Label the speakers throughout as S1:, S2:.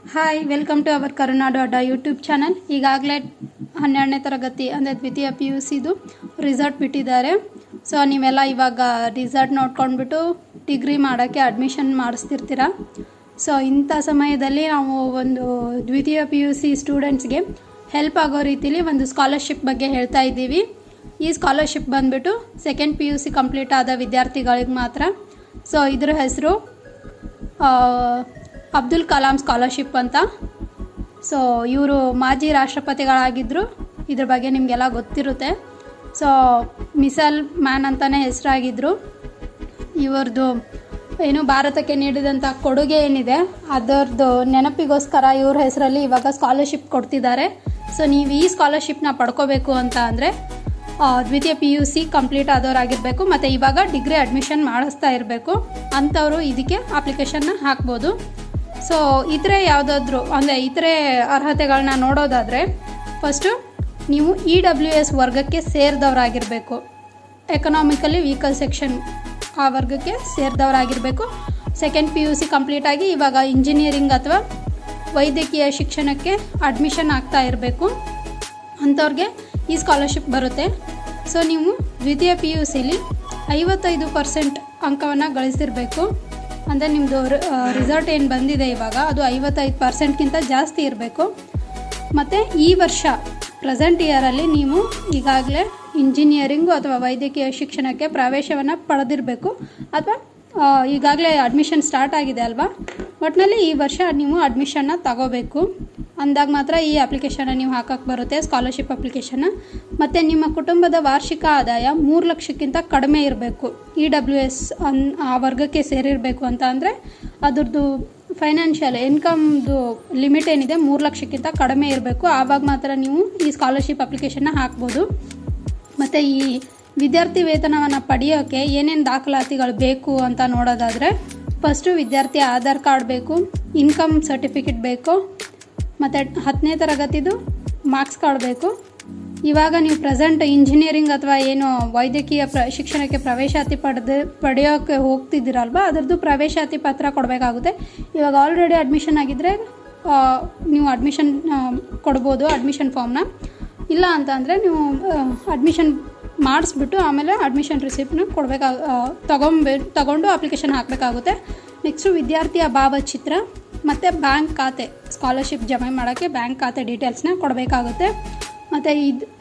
S1: Hi, welcome to our ಕರುನಾಡು ಅಡ್ಡ YouTube channel. ಈಗಾಗಲೇ 12ನೇ ತರಗತಿ ಅಂದರೆ ದ್ವಿತೀಯ PUCದು ರಿಸಲ್ಟ್ ಬಿಟ್ಟಿದ್ದಾರೆ. ಸೊ ನೀವೆಲ್ಲ ಇವಾಗ ರಿಸಲ್ಟ್ ನೋಡ್ಕೊಂಡ್ಬಿಟ್ಟು ಡಿಗ್ರಿ ಮಾಡೋಕ್ಕೆ ಅಡ್ಮಿಷನ್ ಮಾಡಿಸ್ತಿರ್ತೀರ. ಸೊ ಇಂಥ ಸಮಯದಲ್ಲಿ ನಾವು ಒಂದು ದ್ವಿತೀಯ PUC ಸ್ಟೂಡೆಂಟ್ಸ್ಗೆ ಹೆಲ್ಪ್ ಆಗೋ ರೀತಿಲಿ ಒಂದು ಸ್ಕಾಲರ್ಶಿಪ್ ಬಗ್ಗೆ ಹೇಳ್ತಾ ಇದ್ದೀವಿ. ಈ ಸ್ಕಾಲರ್ಶಿಪ್ ಬಂದುಬಿಟ್ಟು ಸೆಕೆಂಡ್ PUC ಕಂಪ್ಲೀಟ್ ಆದ ವಿದ್ಯಾರ್ಥಿಗಳಿಗೆ ಮಾತ್ರ. ಸೊ ಇದ್ರ ಹೆಸರು ಅಬ್ದುಲ್ ಕಲಾಂ ಸ್ಕಾಲರ್ಶಿಪ್ ಅಂತ. ಸೊ ಇವರು ಮಾಜಿ ರಾಷ್ಟ್ರಪತಿಗಳಾಗಿದ್ದರು. ಇದ್ರ ಬಗ್ಗೆ ನಿಮಗೆಲ್ಲ ಗೊತ್ತಿರುತ್ತೆ. ಸೊ ಮಿಸೈಲ್ ಮ್ಯಾನ್ ಅಂತಲೇ ಹೆಸರಾಗಿದ್ದರು. ಇವ್ರದ್ದು ಏನು ಭಾರತಕ್ಕೆ ನೀಡಿದಂಥ ಕೊಡುಗೆ ಏನಿದೆ ಅದರದ್ದು ನೆನಪಿಗೋಸ್ಕರ ಇವ್ರ ಹೆಸರಲ್ಲಿ ಇವಾಗ ಸ್ಕಾಲರ್ಶಿಪ್ ಕೊಡ್ತಿದ್ದಾರೆ. ಸೊ ನೀವು ಈ ಸ್ಕಾಲರ್ಶಿಪ್ನ ಪಡ್ಕೋಬೇಕು ಅಂತ ಅಂದರೆ ದ್ವಿತೀಯ PUC ಕಂಪ್ಲೀಟ್ ಆದವರಾಗಿರಬೇಕು ಮತ್ತು ಇವಾಗ ಡಿಗ್ರಿ ಅಡ್ಮಿಷನ್ ಮಾಡಿಸ್ತಾ ಇರಬೇಕು. ಅಂಥವರು ಇದಕ್ಕೆ ಅಪ್ಲಿಕೇಶನ್ನ ಹಾಕ್ಬೋದು. ಸೊ ಇತರೆ ಯಾವುದಾದ್ರೂ ಅಂದರೆ ಇತರೆ ಅರ್ಹತೆಗಳನ್ನ ನೋಡೋದಾದರೆ ಫಸ್ಟು ನೀವು EWS ವರ್ಗಕ್ಕೆ ಸೇರಿದವರಾಗಿರಬೇಕು. ಎಕನಾಮಿಕಲಿ ವೀಕಲ್ ಸೆಕ್ಷನ್ ಆ ವರ್ಗಕ್ಕೆ ಸೇರಿದವರಾಗಿರಬೇಕು. ಸೆಕೆಂಡ್ PUC ಕಂಪ್ಲೀಟಾಗಿ ಇವಾಗ ಇಂಜಿನಿಯರಿಂಗ್ ಅಥವಾ ವೈದ್ಯಕೀಯ ಶಿಕ್ಷಣಕ್ಕೆ ಅಡ್ಮಿಷನ್ ಆಗ್ತಾ ಇರಬೇಕು. ಅಂಥವ್ರಿಗೆ ಈ ಸ್ಕಾಲರ್ಶಿಪ್ ಬರುತ್ತೆ. ಸೊ ನೀವು ದ್ವಿತೀಯ PUCಲಿ 55% ಅಂಕವನ್ನು ಗಳಿಸಿರಬೇಕು. ಅಂದರೆ ನಿಮ್ಮದು ರಿಸಲ್ಟ್ ಏನು ಬಂದಿದೆ ಇವಾಗ ಅದು 55%ಗಿಂತ ಜಾಸ್ತಿ ಇರಬೇಕು. ಮತ್ತು ಈ ವರ್ಷ ಪ್ರೆಸೆಂಟ್ ಇಯರಲ್ಲಿ ನೀವು ಈಗಾಗಲೇ ಇಂಜಿನಿಯರಿಂಗು ಅಥವಾ ವೈದ್ಯಕೀಯ ಶಿಕ್ಷಣಕ್ಕೆ ಪ್ರವೇಶವನ್ನು ಪಡೆದಿರಬೇಕು ಅಥವಾ ಈಗಾಗಲೇ ಅಡ್ಮಿಷನ್ ಸ್ಟಾರ್ಟ್ ಆಗಿದೆ ಅಲ್ವಾ. ಒಟ್ಟಿನಲ್ಲಿ ಈ ವರ್ಷ ನೀವು ಅಡ್ಮಿಷನ್ನ ತಗೋಬೇಕು. ಅಂದಾಗ ಮಾತ್ರ ಈ ಅಪ್ಲಿಕೇಶನ್ನ ನೀವು ಹಾಕಕ್ಕೆ ಬರುತ್ತೆ, ಸ್ಕಾಲರ್ಶಿಪ್ ಅಪ್ಲಿಕೇಶನ್ನ. ಮತ್ತು ನಿಮ್ಮ ಕುಟುಂಬದ ವಾರ್ಷಿಕ ಆದಾಯ 3 ಲಕ್ಷಕ್ಕಿಂತ ಕಡಿಮೆ ಇರಬೇಕು. EWS ಆ ವರ್ಗಕ್ಕೆ ಸೇರಿರಬೇಕು ಅಂತ ಅಂದರೆ ಅದ್ರದ್ದು ಫೈನಾನ್ಷಿಯಲ್ ಇನ್ಕಮ್ದು ಲಿಮಿಟ್ ಏನಿದೆ 3 ಲಕ್ಷಕ್ಕಿಂತ ಕಡಿಮೆ ಇರಬೇಕು. ಆವಾಗ ಮಾತ್ರ ನೀವು ಈ ಸ್ಕಾಲರ್ಶಿಪ್ ಅಪ್ಲಿಕೇಶನ್ನ ಹಾಕ್ಬೋದು. ಮತ್ತು ಈ ವಿದ್ಯಾರ್ಥಿ ವೇತನವನ್ನು ಪಡೆಯೋಕ್ಕೆ ಏನೇನು ದಾಖಲಾತಿಗಳು ಬೇಕು ಅಂತ ನೋಡೋದಾದರೆ ಫಸ್ಟು ವಿದ್ಯಾರ್ಥಿ ಆಧಾರ್ ಕಾರ್ಡ್ ಬೇಕು, ಇನ್ಕಮ್ ಸರ್ಟಿಫಿಕೇಟ್ ಬೇಕು, ಮತ್ತು 10ನೇ ತರಗತಿದು ಮಾರ್ಕ್ಸ್ ಕಾರ್ಡ್ ಬೇಕು. ಇವಾಗ ನೀವು ಪ್ರೆಸೆಂಟ್ ಇಂಜಿನಿಯರಿಂಗ್ ಅಥವಾ ಏನು ವೈದ್ಯಕೀಯ ಶಿಕ್ಷಣಕ್ಕೆ ಪ್ರವೇಶಾತಿ ಪಡೆಯೋಕ್ಕೆ ಹೋಗ್ತಿದ್ದೀರಲ್ವ, ಅದರದ್ದು ಪ್ರವೇಶಾತಿ ಪತ್ರ ಕೊಡಬೇಕಾಗುತ್ತೆ. ಇವಾಗ ಆಲ್ರೆಡಿ ಅಡ್ಮಿಷನ್ ಆಗಿದ್ದರೆ ನೀವು ಅಡ್ಮಿಷನ್ ಕೊಡ್ಬೋದು ಅಡ್ಮಿಷನ್ ಫಾರ್ಮ್ನ. ಇಲ್ಲ ಅಂತ ಅಂದರೆ ನೀವು ಅಡ್ಮಿಷನ್ ಮಾಡಿಸ್ಬಿಟ್ಟು ಆಮೇಲೆ ಅಡ್ಮಿಷನ್ ರಿಸಿಪ್ಟ್ನ ತಗೊಂಡು ಅಪ್ಲಿಕೇಶನ್ ಹಾಕಬೇಕಾಗುತ್ತೆ. ನೆಕ್ಸ್ಟು ವಿದ್ಯಾರ್ಥಿಯ ಭಾವಚಿತ್ರ ಮತ್ತು ಬ್ಯಾಂಕ್ ಖಾತೆ, ಸ್ಕಾಲರ್ಶಿಪ್ ಜಮೆ ಮಾಡೋಕ್ಕೆ ಬ್ಯಾಂಕ್ ಖಾತೆ ಡೀಟೇಲ್ಸ್ನ ಕೊಡಬೇಕಾಗುತ್ತೆ. ಮತ್ತು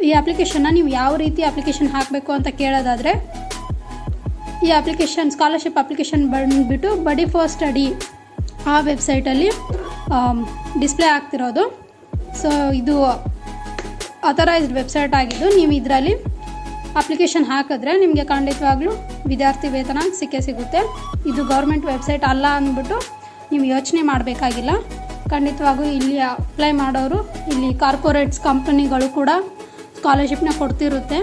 S1: ಈ ಅಪ್ಲಿಕೇಶನ್ನ ನೀವು ಯಾವ ರೀತಿ ಅಪ್ಲಿಕೇಶನ್ ಹಾಕಬೇಕು ಅಂತ ಕೇಳೋದಾದರೆ ಈ ಅಪ್ಲಿಕೇಶನ್ ಸ್ಕಾಲರ್ಶಿಪ್ ಅಪ್ಲಿಕೇಶನ್ ಬಂದುಬಿಟ್ಟು ಬಡಿ ಫಾರ್ ಸ್ಟಡಿ ಆ ವೆಬ್ಸೈಟಲ್ಲಿ ಡಿಸ್ಪ್ಲೇ ಆಗ್ತಿರೋದು. ಸೊ ಇದು ಅಥರೈಸ್ಡ್ ವೆಬ್ಸೈಟ್ ಆಗಿದ್ದು ನೀವು ಇದರಲ್ಲಿ ಅಪ್ಲಿಕೇಶನ್ ಹಾಕಿದ್ರೆ ನಿಮಗೆ ಖಂಡಿತವಾಗ್ಲೂ ವಿದ್ಯಾರ್ಥಿ ವೇತನ ಸಿಗುತ್ತೆ. ಇದು ಗೌರ್ಮೆಂಟ್ ವೆಬ್ಸೈಟ್ ಅಲ್ಲ ಅಂದ್ಬಿಟ್ಟು ನೀವು ಯೋಚನೆ ಮಾಡಬೇಕಾಗಿಲ್ಲ. ಖಂಡಿತವಾಗೂ ಇಲ್ಲಿ ಅಪ್ಲೈ ಮಾಡೋರು ಇಲ್ಲಿ ಕಾರ್ಪೊರೇಟ್ಸ್ ಕಂಪನಿಗಳು ಕೂಡ ಸ್ಕಾಲರ್ಶಿಪ್ನ ಕೊಡ್ತಿರುತ್ತೆ.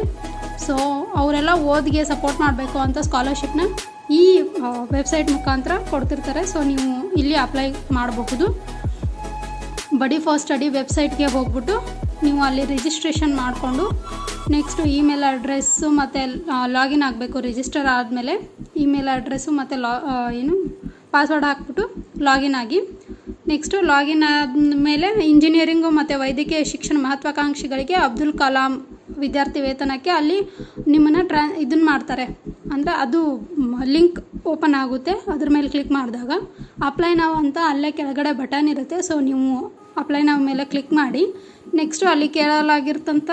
S1: ಸೊ ಅವರೆಲ್ಲ ಓದಿಗೆ ಸಪೋರ್ಟ್ ಮಾಡಬೇಕು ಅಂತ ಸ್ಕಾಲರ್ಶಿಪ್ನ ಈ ವೆಬ್ಸೈಟ್ ಮುಖಾಂತರ ಕೊಡ್ತಿರ್ತಾರೆ. ಸೊ ನೀವು ಇಲ್ಲಿ ಅಪ್ಲೈ ಮಾಡಬಹುದು. ಬಡಿ ಫಾರ್ ಸ್ಟಡಿ ವೆಬ್ಸೈಟ್ಗೆ ಹೋಗ್ಬಿಟ್ಟು ನೀವು ಅಲ್ಲಿ ರಿಜಿಸ್ಟ್ರೇಷನ್ ಮಾಡಿಕೊಂಡು ನೆಕ್ಸ್ಟು ಇಮೇಲ್ ಅಡ್ರೆಸ್ಸು ಮತ್ತು ಲಾಗಿನ್ ಆಗಬೇಕು. ರಿಜಿಸ್ಟರ್ ಆದಮೇಲೆ ಇಮೇಲ್ ಅಡ್ರೆಸ್ಸು ಮತ್ತು ಪಾಸ್ವರ್ಡ್ ಹಾಕ್ಬಿಟ್ಟು ಲಾಗಿನ್ ಆಗಿ ನೆಕ್ಸ್ಟು ಲಾಗಿನ್ ಆದಮೇಲೆ ಇಂಜಿನಿಯರಿಂಗು ಮತ್ತು ವೈದ್ಯಕೀಯ ಶಿಕ್ಷಣ ಮಹತ್ವಾಕಾಂಕ್ಷಿಗಳಿಗೆ ಅಬ್ದುಲ್ ಕಲಾಂ ವಿದ್ಯಾರ್ಥಿ ವೇತನಕ್ಕೆ ಅಲ್ಲಿ ನಿಮ್ಮನ್ನು ಇದನ್ನು ಮಾಡ್ತಾರೆ. ಅಂದರೆ ಅದು ಲಿಂಕ್ ಓಪನ್ ಆಗುತ್ತೆ. ಅದ್ರ ಮೇಲೆ ಕ್ಲಿಕ್ ಮಾಡಿದಾಗ ಅಪ್ಲೈ ನಾವು ಅಂತ ಅಲ್ಲೇ ಕೆಳಗಡೆ ಬಟನ್ ಇರುತ್ತೆ. ಸೊ ನೀವು ಅಪ್ಲೈ ನಾವು ಮೇಲೆ ಕ್ಲಿಕ್ ಮಾಡಿ ನೆಕ್ಸ್ಟು ಅಲ್ಲಿ ಕೇಳಲಾಗಿರ್ತಂಥ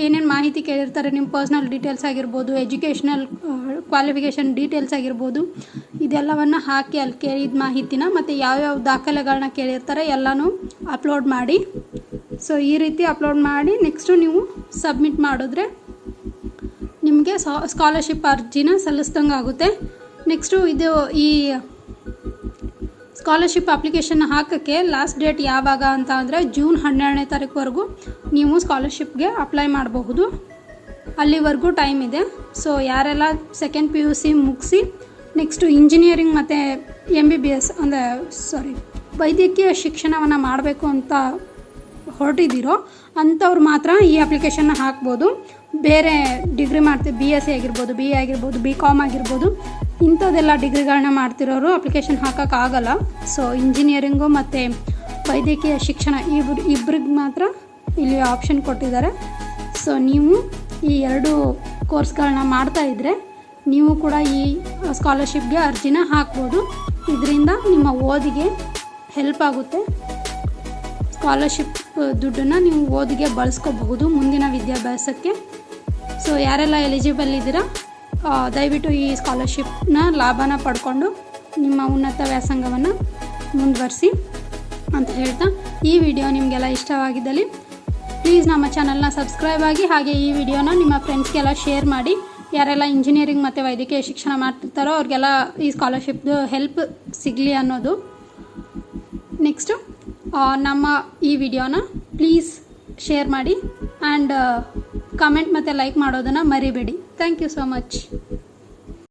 S1: ಏನೇನು ಮಾಹಿತಿ ಕೇಳಿರ್ತಾರೆ, ನಿಮ್ಮ ಪರ್ಸ್ನಲ್ ಡೀಟೇಲ್ಸ್ ಆಗಿರ್ಬೋದು, ಎಜುಕೇಷ್ನಲ್ ಕ್ವಾಲಿಫಿಕೇಷನ್ ಡೀಟೇಲ್ಸ್ ಆಗಿರ್ಬೋದು, ಇದೆಲ್ಲವನ್ನು ಹಾಕಿ ಅಲ್ಲಿ ಕೇಳಿದ ಮಾಹಿತಿನ ಮತ್ತು ಯಾವ್ಯಾವ ದಾಖಲೆಗಳನ್ನ ಕೇಳಿರ್ತಾರೆ ಎಲ್ಲನೂ ಅಪ್ಲೋಡ್ ಮಾಡಿ. ಸೊ ಈ ರೀತಿ ಅಪ್ಲೋಡ್ ಮಾಡಿ ನೆಕ್ಸ್ಟು ನೀವು ಸಬ್ಮಿಟ್ ಮಾಡಿದ್ರೆ ನಿಮಗೆ ಸ್ಕಾಲರ್ಶಿಪ್ ಅರ್ಜಿನ ಸಲ್ಲಿಸ್ದಂಗೆ ಆಗುತ್ತೆ. ನೆಕ್ಸ್ಟು ಇದು ಈ ಸ್ಕಾಲರ್ಶಿಪ್ ಅಪ್ಲಿಕೇಶನ್ ಹಾಕೋಕ್ಕೆ ಲಾಸ್ಟ್ ಡೇಟ್ ಯಾವಾಗ ಅಂತ ಅಂದರೆ ಜೂನ್ 12ನೇ ತಾರೀಕುವರೆಗೂ ನೀವು ಸ್ಕಾಲರ್ಶಿಪ್ಗೆ ಅಪ್ಲೈ ಮಾಡಬಹುದು. ಅಲ್ಲಿವರೆಗೂ ಟೈಮ್ ಇದೆ. ಸೊ ಯಾರೆಲ್ಲ ಸೆಕೆಂಡ್ PUC ಮುಗಿಸಿ ನೆಕ್ಸ್ಟು ಇಂಜಿನಿಯರಿಂಗ್ ಮತ್ತು MBBS ವೈದ್ಯಕೀಯ ಶಿಕ್ಷಣವನ್ನು ಮಾಡಬೇಕು ಅಂತ ಹೊರಟಿದ್ದೀರೋ ಅಂಥವ್ರು ಮಾತ್ರ ಈ ಅಪ್ಲಿಕೇಶನ್ನ ಹಾಕ್ಬೋದು. ಬೇರೆ ಡಿಗ್ರಿ BSc ಆಗಿರ್ಬೋದು, BA ಆಗಿರ್ಬೋದು, BCom ಆಗಿರ್ಬೋದು, ಇಂಥದ್ದೆಲ್ಲ ಡಿಗ್ರಿಗಳನ್ನ ಮಾಡ್ತಿರೋರು ಅಪ್ಲಿಕೇಶನ್ ಹಾಕೋಕ್ಕಾಗಲ್ಲ. ಸೊ ಇಂಜಿನಿಯರಿಂಗು ಮತ್ತು ವೈದ್ಯಕೀಯ ಶಿಕ್ಷಣ ಇಬ್ಬರಿಗೆ ಮಾತ್ರ ಇಲ್ಲಿ ಆಪ್ಷನ್ ಕೊಟ್ಟಿದ್ದಾರೆ. ಸೊ ನೀವು ಈ 2 ಕೋರ್ಸ್ಗಳನ್ನ ಮಾಡ್ತಾಯಿದ್ರೆ ನೀವು ಕೂಡ ಈ ಸ್ಕಾಲರ್ಶಿಪ್ಗೆ ಅರ್ಜಿನ ಹಾಕ್ಬೋದು. ಇದರಿಂದ ನಿಮ್ಮ ಓದಿಗೆ ಹೆಲ್ಪ್ ಆಗುತ್ತೆ. ಸ್ಕಾಲರ್ಶಿಪ್ ದುಡ್ಡನ್ನು ನೀವು ಓದಿಗೆ ಬಳಸ್ಕೋಬಹುದು ಮುಂದಿನ ವಿದ್ಯಾಭ್ಯಾಸಕ್ಕೆ. ಸೊ ಯಾರೆಲ್ಲ ಎಲಿಜಿಬಲ್ ಇದ್ದೀರಾ ದಯವಿಟ್ಟು ಈ ಸ್ಕಾಲರ್ಶಿಪ್ನ ಲಾಭನ ಪಡ್ಕೊಂಡು ನಿಮ್ಮ ಉನ್ನತ ವ್ಯಾಸಂಗವನ್ನು ಮುಂದುವರಿಸಿ ಅಂತ ಹೇಳ್ತಾ, ಈ ವಿಡಿಯೋ ನಿಮಗೆಲ್ಲ ಇಷ್ಟವಾಗಿದ್ದಲ್ಲಿ ಪ್ಲೀಸ್ ನಮ್ಮ ಚಾನಲ್ನ ಸಬ್ಸ್ಕ್ರೈಬ್ ಆಗಿ, ಹಾಗೆ ಈ ವಿಡಿಯೋನ ನಿಮ್ಮ ಫ್ರೆಂಡ್ಸ್ಗೆಲ್ಲ ಶೇರ್ ಮಾಡಿ. ಯಾರೆಲ್ಲ ಇಂಜಿನಿಯರಿಂಗ್ ಮತ್ತು ವೈದ್ಯಕೀಯ ಶಿಕ್ಷಣ ಮಾಡ್ತಿರ್ತಾರೋ ಅವ್ರಿಗೆಲ್ಲ ಈ ಸ್ಕಾಲರ್ಶಿಪ್ದು ಹೆಲ್ಪ್ ಸಿಗಲಿ ಅನ್ನೋದು. ನೆಕ್ಸ್ಟು ನಮ್ಮ ಈ ವಿಡಿಯೋನ ಪ್ಲೀಸ್ ಶೇರ್ ಮಾಡಿ ಆ್ಯಂಡ್ ಕಮೆಂಟ್ ಮತ್ತು ಲೈಕ್ ಮಾಡೋದನ್ನು ಮರಿಬೇಡಿ. Thank you so much.